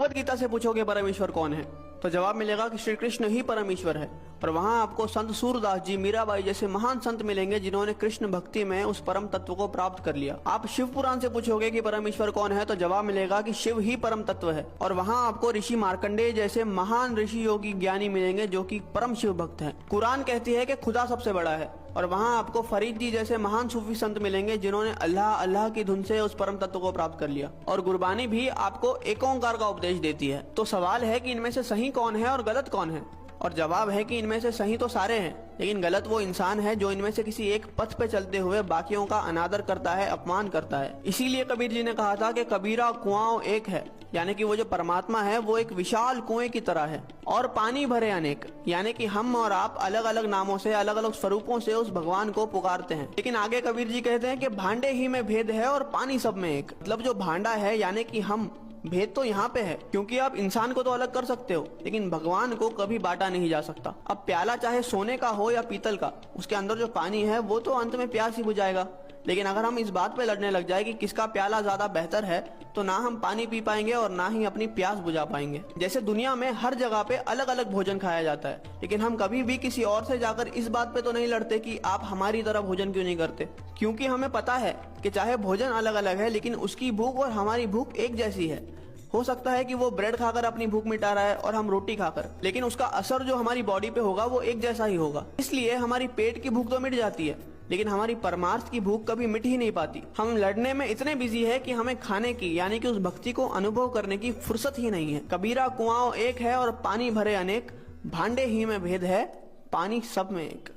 भगवत गीता से पूछोगे परमेश्वर कौन है तो जवाब मिलेगा कि श्री कृष्ण ही परमेश्वर है। और वहाँ आपको संत सूरदास जी, मीराबाई जैसे महान संत मिलेंगे जिन्होंने कृष्ण भक्ति में उस परम तत्व को प्राप्त कर लिया। आप शिव पुराण से पूछोगे कि परमेश्वर कौन है तो जवाब मिलेगा कि शिव ही परम तत्व है। और वहाँ आपको ऋषि मार्कंडेय जैसे महान ऋषि योगी ज्ञानी मिलेंगे जो कि परम शिव भक्त हैं। कुरान कहती है कि खुदा सबसे बड़ा है। और वहाँ आपको फरीद जी जैसे महान सूफी संत मिलेंगे जिन्होंने अल्लाह अल्लाह की धुन से उस परम तत्व को प्राप्त कर लिया। और गुरबानी भी आपको एक ओंकार का उपदेश देती है। तो सवाल है कि इनमें से सही कौन है और गलत कौन है। और जवाब है कि इनमें से सही तो सारे हैं, लेकिन गलत वो इंसान है जो इनमें से किसी एक पथ पे चलते हुए बाकियों का अनादर करता है, अपमान करता है। इसीलिए कबीर जी ने कहा था कि कबीरा कुआं एक है, यानी कि वो जो परमात्मा है वो एक विशाल कुएं की तरह है और पानी भरे अनेक, यानी कि हम और आप अलग अलग नामों से, अलग अलग स्वरूपों से उस भगवान को पुकारते हैं। लेकिन आगे कबीर जी कहते हैं कि भांडे ही में भेद है और पानी सब में एक। मतलब जो भांडा है यानी कि हम, भेद तो यहाँ पे है, क्योंकि आप इंसान को तो अलग कर सकते हो लेकिन भगवान को कभी बांटा नहीं जा सकता। अब प्याला चाहे सोने का हो या पीतल का, उसके अंदर जो पानी है वो तो अंत में प्यास ही बुझाएगा। लेकिन अगर हम इस बात पे लड़ने लग जाए कि किसका प्याला ज्यादा बेहतर है तो ना हम पानी पी पाएंगे और ना ही अपनी प्यास बुझा पाएंगे। जैसे दुनिया में हर जगह पे अलग अलग भोजन खाया जाता है, लेकिन हम कभी भी किसी और से जाकर इस बात पे तो नहीं लड़ते कि आप हमारी तरह भोजन क्यों नहीं करते, क्योंकि हमें पता है कि चाहे भोजन अलग अलग है लेकिन उसकी भूख और हमारी भूख एक जैसी है। हो सकता है कि वो ब्रेड खाकर अपनी भूख मिटा रहा है और हम रोटी खाकर, लेकिन उसका असर जो हमारी बॉडी पे होगा वो एक जैसा ही होगा। इसलिए हमारी पेट की भूख तो मिट जाती है लेकिन हमारी परमार्थ की भूख कभी मिट ही नहीं पाती। हम लड़ने में इतने बिजी है कि हमें खाने की यानी कि उस भक्ति को अनुभव करने की फुर्सत ही नहीं है। कबीरा कुआं एक है और पानी भरे अनेक, भांडे ही में भेद है, पानी सब में एक।